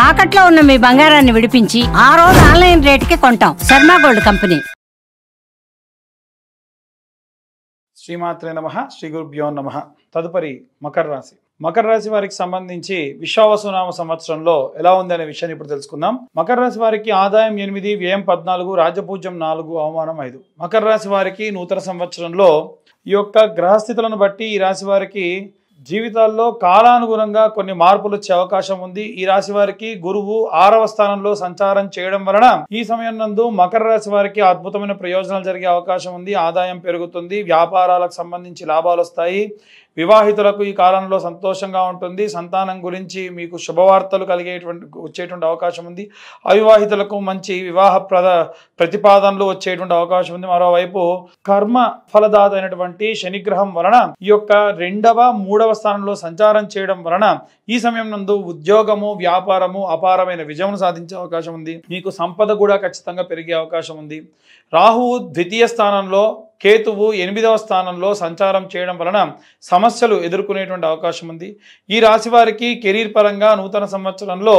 తాకట్లో ఉన్న మీ బంగారాన్ని విడిపించి ఆ రోజు ఆన్లైన్ రేటుకి కొంటాం. Sharma gold company. శ్రీమాత్రే నమః. శ్రీ గురుభ్యో నమః. తదుపరి మకర రాశి. మకర రాశి వారికి సంబంధించి విశ్వావసునామ సంవత్సరంలో ఎలా ఉంది అనే విషయాన్ని ఇప్పుడు తెలుసుకుందాం. మకర రాశి వారికి ఆదాయం 8, వ్యయం 14, రాజ్యపూజ్యం 4, అవమానం 5. మకర రాశి వారికి నూతన సంవత్సరంలో ఈ యొక్క గ్రహస్థితులను బట్టి ఈ రాశి వారికి జీవితాల్లో కాలానుగుణంగా కొన్ని మార్పులు వచ్చే అవకాశం ఉంది. ఈ రాశి వారికి గురువు 6వ స్థానంలో సంచారం చేయడం వలన ఈ సమయం నందు మకర రాశి వారికి అద్భుతమైన ప్రయోజనాలు జరిగే అవకాశం ఉంది. ఆదాయం పెరుగుతుంది, వ్యాపారాలకు సంబంధించి లాభాలు వస్తాయి. వివాహితులకు ఈ కాలంలో సంతోషంగా ఉంటుంది. సంతానం గురించి మీకు శుభవార్తలు వచ్చేటువంటి అవకాశం ఉంది. అవివాహితులకు మంచి వివాహ ప్రతిపాదనలు వచ్చేటువంటి అవకాశం ఉంది. మరోవైపు కర్మ ఫలదాత అయినటువంటి శనిగ్రహం వలన ఈ యొక్క 2వ, 3వ స్థానంలో సంచారం చేయడం వలన ఈ సమయం నందు ఉద్యోగము, వ్యాపారము అపారమైన విజయం సాధించే అవకాశం ఉంది. మీకు సంపద కూడా ఖచ్చితంగా పెరిగే అవకాశం ఉంది. రాహువు 2వ స్థానంలో, కేతువు 8వ స్థానంలో సంచారం చేయడం వలన సమస్యలు ఎదుర్కొనేటువంటి అవకాశం ఉంది. ఈ రాశి వారికి కెరీర్ పరంగా నూతన సంవత్సరంలో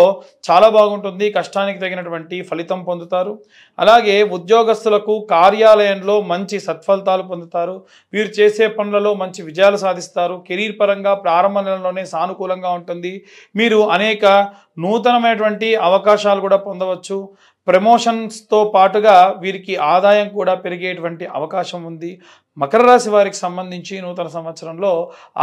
చాలా బాగుంటుంది. కష్టానికి తగినటువంటి ఫలితం పొందుతారు. అలాగే ఉద్యోగస్తులకు కార్యాలయంలో మంచి సత్ఫలితాలు పొందుతారు. వీరు చేసే పనులలో మంచి విజయాలు సాధిస్తారు. కెరీర్ పరంగా ప్రారంభ నెలలోనే సానుకూలంగా ఉంటుంది. మీరు అనేక నూతనమైనటువంటి అవకాశాలు కూడా పొందవచ్చు. ప్రమోషన్స్తో పాటుగా వీరికి ఆదాయం కూడా పెరిగేటువంటి అవకాశం ఉంది. మకర రాశి వారికి సంబంధించి నూతన సంవత్సరంలో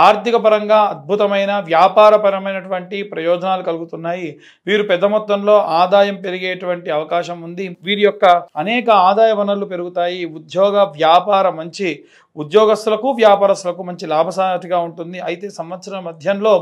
ఆర్థిక పరంగా అద్భుతమైన వ్యాపారపరమైనటువంటి ప్రయోజనాలు కలుగుతున్నాయి. వీరు పెద్ద మొత్తంలో ఆదాయం పెరిగేటువంటి అవకాశం ఉంది. వీరి యొక్క అనేక ఆదాయ వనరులు పెరుగుతాయి. ఉద్యోగ వ్యాపార మంచి ఉద్యోగస్తులకు, వ్యాపారస్తులకు మంచి లాభసాటిగా ఉంటుంది. అయితే సంవత్సరం మధ్యంలో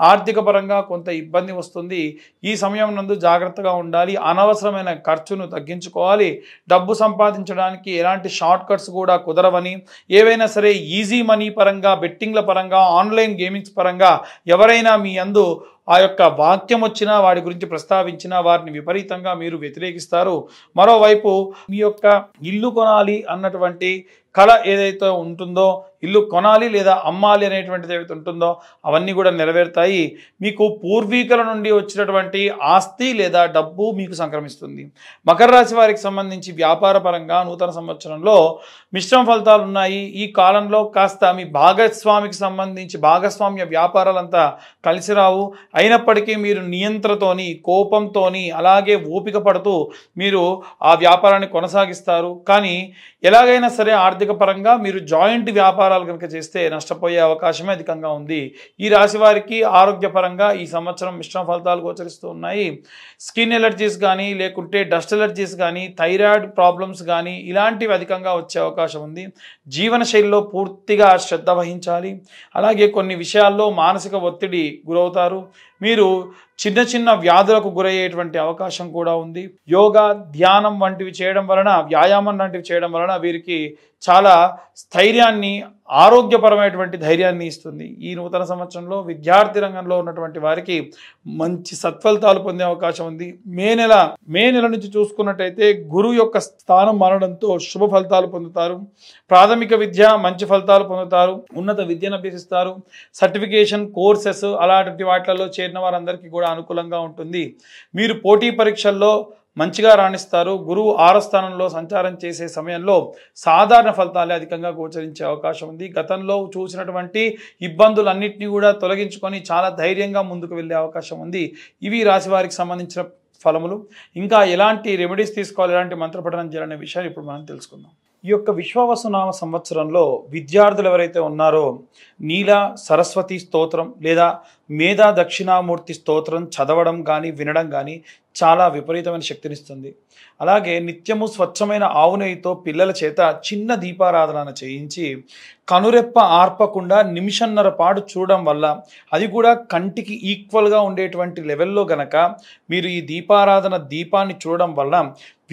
ఆర్థిక పరంగా కొంత ఇబ్బంది వస్తుంది. ఈ సమయం నందు జాగ్రత్తగా ఉండాలి. అనవసరమైన ఖర్చును తగ్గించుకోవాలి. డబ్బు సంపాదించడానికి ఎలాంటి షార్ట్ కట్స్ కూడా కుదరవని, ఏవైనా సరే ఈజీ మనీ పరంగా, బెట్టింగ్ల పరంగా, ఆన్లైన్ గేమింగ్స్ పరంగా ఎవరైనా మీ యందు ఆ యొక్క వాక్యం వచ్చినా, వాడి గురించి ప్రస్తావించినా వారిని విపరీతంగా మీరు వ్యతిరేకిస్తారు. మరోవైపు మీ యొక్క ఇల్లు కొనాలి అన్నటువంటి కళ ఏదైతే ఉంటుందో, ఇల్లు కొనాలి లేదా అమ్మాలి అనేటువంటిది ఏదైతే ఉంటుందో అవన్నీ కూడా నెరవేరుతాయి. మీకు పూర్వీకుల నుండి వచ్చినటువంటి ఆస్తి లేదా డబ్బు మీకు సంక్రమిస్తుంది. మకర రాశి వారికి సంబంధించి వ్యాపార పరంగా నూతన సంవత్సరంలో మిశ్రమ ఫలితాలు ఉన్నాయి. ఈ కాలంలో కాస్త మీ భాగస్వామికి సంబంధించి భాగస్వామ్య వ్యాపారాలంతా కలిసి రావు. అయినప్పటికీ మీరు నియంత్రణతోని, కోపంతోని, అలాగే ఓపిక పడుతూ మీరు ఆ వ్యాపారాన్ని కొనసాగిస్తారు. కానీ ఎలాగైనా సరే ఆర్థిక పరంగా మీరు జాయింట్ వ్యాపారాలు కనుక చేస్తే నష్టపోయే అవకాశమే అధికంగా ఉంది. ఈ రాశి వారికి ఆరోగ్యపరంగా ఈ సంవత్సరం మిశ్రమ ఫలితాలు గోచరిస్తూ ఉన్నాయి. స్కిన్ ఎలర్జీస్ కానీ, లేకుంటే డస్ట్ ఎలర్జీస్ కానీ, థైరాయిడ్ ప్రాబ్లమ్స్ కానీ ఇలాంటివి అధికంగా వచ్చే అవకాశం ఉంది. జీవనశైలిలో పూర్తిగా శ్రద్ధ వహించాలి. అలాగే కొన్ని విషయాల్లో మానసిక ఒత్తిడి గురవుతారు. మీరు చిన్న చిన్న వ్యాధులకు గురయ్యేటువంటి అవకాశం కూడా ఉంది. యోగా, ధ్యానం వంటివి చేయడం వలన, వ్యాయామం లాంటివి చేయడం వలన వీరికి చాలా స్థైర్యాన్ని, ఆరోగ్యపరమైనటువంటి ధైర్యాన్ని ఇస్తుంది. ఈ నూతన సంవత్సరంలో విద్యార్థి రంగంలో ఉన్నటువంటి వారికి మంచి సత్ఫలితాలు పొందే అవకాశం ఉంది. మే నెల నుంచి చూసుకున్నట్టయితే గురువు యొక్క స్థానం మారడంతో శుభ ఫలితాలు పొందుతారు. ప్రాథమిక విద్య మంచి ఫలితాలు పొందుతారు. ఉన్నత విద్యను అభ్యసిస్తారు. సర్టిఫికేషన్ కోర్సెస్ అలాంటి వాటిలలో చేరిన వారందరికీ కూడా అనుకూలంగా ఉంటుంది. మీరు పోటీ పరీక్షల్లో మంచిగా రాణిస్తారు. గురువు 6వ స్థానంలో సంచారం చేసే సమయంలో సాధారణ ఫలితాలే అధికంగా గోచరించే అవకాశం ఉంది. గతంలో చూసినటువంటి ఇబ్బందులన్నింటినీ కూడా తొలగించుకొని చాలా ధైర్యంగా ముందుకు వెళ్ళే అవకాశం ఉంది. ఇవి రాశి వారికి సంబంధించిన ఫలములు. ఇంకా ఎలాంటి రెమెడీస్ తీసుకోవాలి, ఎలాంటి మంత్రపఠనం చేయాలనే విషయాన్ని ఇప్పుడు మనం తెలుసుకుందాం. ఈ యొక్క విశ్వావసునామ సంవత్సరంలో విద్యార్థులు ఎవరైతే ఉన్నారో నీల సరస్వతి స్తోత్రం లేదా మేధా దక్షిణామూర్తి స్తోత్రం చదవడం కానీ, వినడం కానీ చాలా విపరీతమైన శక్తినిస్తుంది. అలాగే నిత్యము స్వచ్ఛమైన ఆవు నెయ్యితో పిల్లల చేత చిన్న దీపారాధన చేయించి కనురెప్ప ఆర్పకుండా నిమిషన్నర పాటు చూడడం వల్ల, అది కూడా కంటికి ఈక్వల్గా ఉండేటువంటి లెవెల్లో గనక మీరు ఈ దీపాన్ని చూడడం వల్ల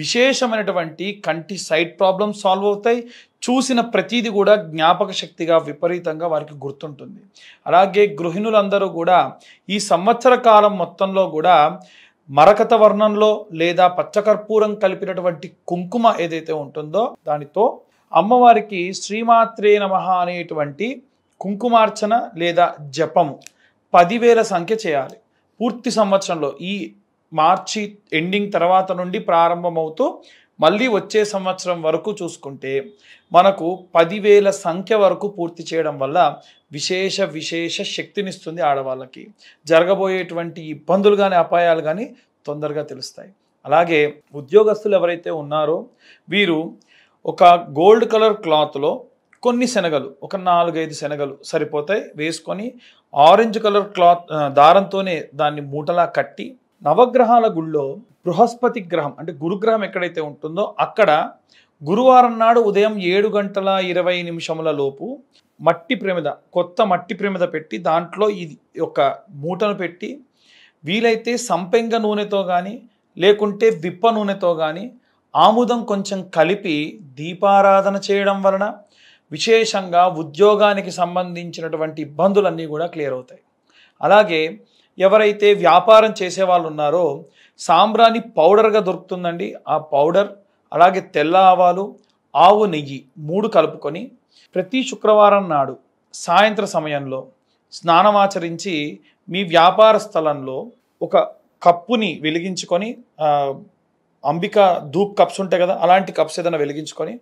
విశేషమైనటువంటి కంటి సైట్ ప్రాబ్లమ్స్ సాల్వ్ అవుతాయి. చూసిన ప్రతిదీ కూడా జ్ఞాపక శక్తిగా విపరీతంగా వారికి గుర్తుంటుంది. అలాగే గృహిణులందరూ కూడా ఈ సంవత్సర కాలం మొత్తంలో కూడా మరకత వర్ణంలో లేదా పచ్చకర్పూరం కలిపినటువంటి కుంకుమ ఏదైతే ఉంటుందో దానితో అమ్మవారికి శ్రీమాత్రే నమః అనేటువంటి కుంకుమార్చన లేదా జపము 10,000 సంఖ్య చేయాలి. పూర్తి సంవత్సరంలో ఈ మార్చి ఎండింగ్ తర్వాత నుండి ప్రారంభమవుతూ మళ్ళీ వచ్చే సంవత్సరం వరకు చూసుకుంటే మనకు 10,000 సంఖ్య వరకు పూర్తి చేయడం వల్ల విశేష శక్తినిస్తుంది ఆడవాళ్ళకి. జరగబోయేటువంటి ఇబ్బందులు కానీ అపాయాలు కానీ తొందరగా తెలుస్తాయి. అలాగే ఉద్యోగస్తులు ఎవరైతే ఉన్నారో వీరు ఒక గోల్డ్ కలర్ క్లాత్లో కొన్ని శనగలు, ఒక 4-5 శనగలు సరిపోతాయి, వేసుకొని ఆరెంజ్ కలర్ క్లాత్ దారంతోనే దాన్ని మూటలా కట్టి నవగ్రహాల గుళ్ళో బృహస్పతి గ్రహం అంటే గురుగ్రహం ఎక్కడైతే ఉంటుందో అక్కడ గురువారం నాడు ఉదయం 7:20 లోపు మట్టి ప్రమిద, కొత్త మట్టి ప్రమిద పెట్టి దాంట్లో ఇది ఒక మూటను పెట్టి వీలైతే సంపెంగ నూనెతో కానీ లేకుంటే విప్ప నూనెతో కానీ ఆముదం కొంచెం కలిపి దీపారాధన చేయడం వలన విశేషంగా ఉద్యోగానికి సంబంధించినటువంటి ఇబ్బందులన్నీ కూడా క్లియర్ అవుతాయి. అలాగే ఎవరైతే వ్యాపారం చేసే వాళ్ళు ఉన్నారో సాంబ్రాణి పౌడర్గా దొరుకుతుందండి. ఆ పౌడర్ అలాగే తెల్ల ఆవాలు, ఆవు నెయ్యి 3 కలుపుకొని ప్రతి శుక్రవారం నాడు సాయంత్ర సమయంలో స్నానమాచరించి మీ వ్యాపార స్థలంలో ఒక కప్పుని వెలిగించుకొని, అంబిక ధూప్ కప్స్ ఉంటాయి కదా, అలాంటి కప్స్ ఏదైనా వెలిగించుకొని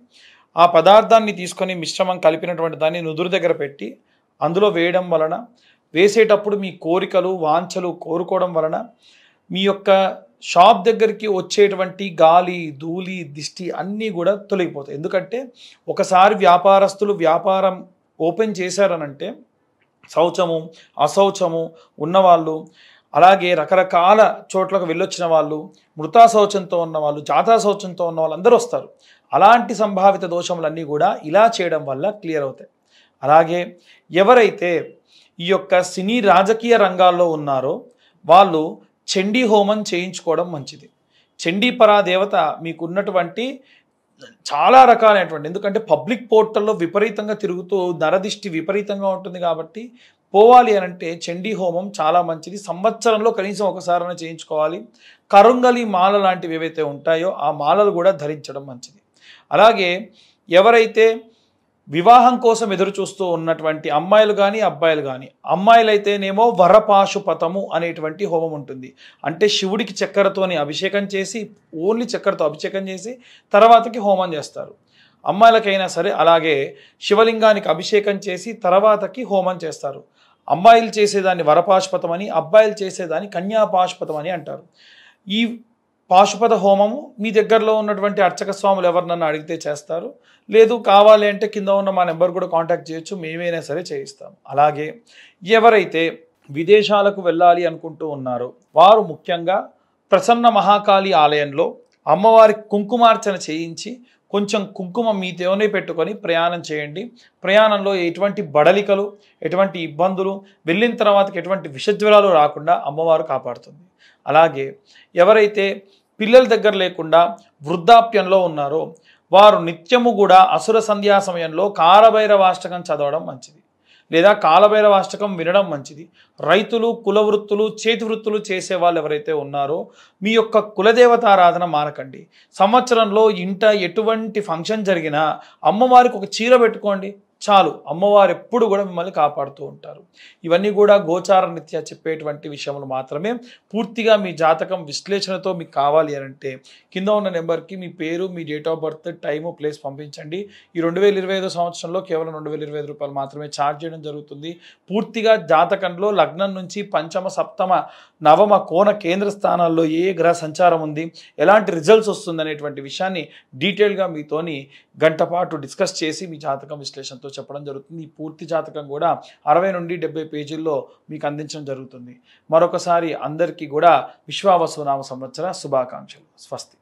ఆ పదార్థాన్ని తీసుకొని మిశ్రమం కలిపినటువంటి దాన్ని నుదురు దగ్గర పెట్టి అందులో వేయడం వలన, వేసేటప్పుడు మీ కోరికలు వాంఛలు కోరుకోవడం వలన మీ యొక్క షాప్ దగ్గరికి వచ్చేటువంటి గాలి ధూళి దిష్టి అన్నీ కూడా తొలగిపోతాయి. ఎందుకంటే ఒకసారి వ్యాపారస్తులు వ్యాపారం ఓపెన్ చేశారనంటే శౌచము అశౌచము ఉన్నవాళ్ళు, అలాగే రకరకాల చోట్లకు వెళ్ళొచ్చిన వాళ్ళు, మృతా శౌచంతో ఉన్నవాళ్ళు, జాతా శౌచంతో ఉన్న వాళ్ళు అందరూ వస్తారు. అలాంటి సంభావిత దోషములన్నీ కూడా ఇలా చేయడం వల్ల క్లియర్ అవుతాయి. అలాగే ఎవరైతే ఈ యొక్క సినీ రాజకీయ రంగాల్లో ఉన్నారో వాళ్ళు చండీ హోమం చేయించుకోవడం మంచిది. చండీ పరాదేవత మీకు ఉన్నటువంటి చాలా రకాలైనటువంటి, ఎందుకంటే పబ్లిక్ పోర్టల్లో విపరీతంగా తిరుగుతూ నరదిష్టి విపరీతంగా ఉంటుంది కాబట్టి పోవాలి అని అంటే చండీ హోమం చాలా మంచిది. సంవత్సరంలో కనీసం ఒకసారైనా చేయించుకోవాలి. కరుంగలి మాల లాంటివి ఏవైతే ఉంటాయో ఆ మాలలు కూడా ధరించడం మంచిది. అలాగే ఎవరైతే వివాహం కోసం ఎదురు చూస్తూ ఉన్నటువంటి అమ్మాయిలు కానీ అబ్బాయిలు కానీ, అమ్మాయిలైతేనేమో వరపాశుపతము అనేటువంటి హోమం ఉంటుంది. అంటే శివుడికి చక్కెరతోని అభిషేకం చేసి, ఓన్లీ చక్కెరతో అభిషేకం చేసి తర్వాతకి హోమం చేస్తారు. అమ్మాయిలకైనా సరే అలాగే శివలింగానికి అభిషేకం చేసి తర్వాతకి హోమం చేస్తారు. అమ్మాయిలు చేసేదాన్ని వరపాశుపతం అని, అబ్బాయిలు చేసేదాన్ని కన్యాపాశుపతం అని అంటారు. ఈ పాశుపత హోమము మీ దగ్గరలో ఉన్నటువంటి అర్చక స్వాములు ఎవరినన్నా అడిగితే చేస్తారు. లేదు కావాలి అంటే కింద ఉన్న మా నెంబర్ కూడా కాంటాక్ట్ చేయొచ్చు, మేమైనా సరే చేయిస్తాం. అలాగే ఎవరైతే విదేశాలకు వెళ్ళాలి అనుకుంటూ ఉన్నారో వారు ముఖ్యంగా ప్రసన్న మహాకాళి ఆలయంలో అమ్మవారికి కుంకుమార్చన చేయించి కొంచెం కుంకుమ మీతోనే పెట్టుకొని ప్రయాణం చేయండి. ప్రయాణంలో ఎటువంటి బడలికలు, ఎటువంటి ఇబ్బందులు, వెళ్ళిన తర్వాతకి ఎటువంటి విషజ్వరాలు రాకుండా అమ్మవారు కాపాడుతుంది. అలాగే ఎవరైతే పిల్లల దగ్గర లేకుండా వృద్ధాప్యంలో ఉన్నారో వారు నిత్యము కూడా అసుర సంధ్యా సమయంలో కాలభైరవాష్టకం చదవడం మంచిది, లేదా కాలభైరవాష్టకం వినడం మంచిది. రైతులు, కుల వృత్తులు, చేతి వృత్తులు చేసే వాళ్ళు ఎవరైతే ఉన్నారో మీ యొక్క కులదేవతారాధన మానకండి. సంవత్సరంలో ఇంట ఎటువంటి ఫంక్షన్ జరిగినా అమ్మవారికి ఒక చీర పెట్టుకోండి చాలు, అమ్మవారు ఎప్పుడు కూడా మిమ్మల్ని కాపాడుతూ ఉంటారు. ఇవన్నీ కూడా గోచార రీత్యా చెప్పేటువంటి విషయములు మాత్రమే. పూర్తిగా మీ జాతకం విశ్లేషణతో మీకు కావాలి అని అంటే కింద ఉన్న నెంబర్కి మీ పేరు, మీ date of birth, time, place పంపించండి. ఈ 2025 సంవత్సరంలో కేవలం 2025 రూపాయలు మాత్రమే ఛార్జ్ చేయడం జరుగుతుంది. పూర్తిగా జాతకంలో లగ్నం నుంచి పంచమ, సప్తమ, నవమ, కోణ కేంద్ర స్థానాల్లో ఏ గ్రహ సంచారం ఉంది, ఎలాంటి రిజల్ట్స్ వస్తుంది అనేటువంటి విషయాన్ని డీటెయిల్గా మీతోని గంట పాటు డిస్కస్ చేసి మీ జాతకం విశ్లేషణతో చెప్పడం జరుగుతుంది. ఈ పూర్తి జాతకం కూడా 60 నుండి 70 పేజీల్లో మీకు అందించడం జరుగుతుంది. మరొకసారి అందరికీ కూడా విశ్వావసు నామ సంవత్సర శుభాకాంక్షలు. స్వస్తి.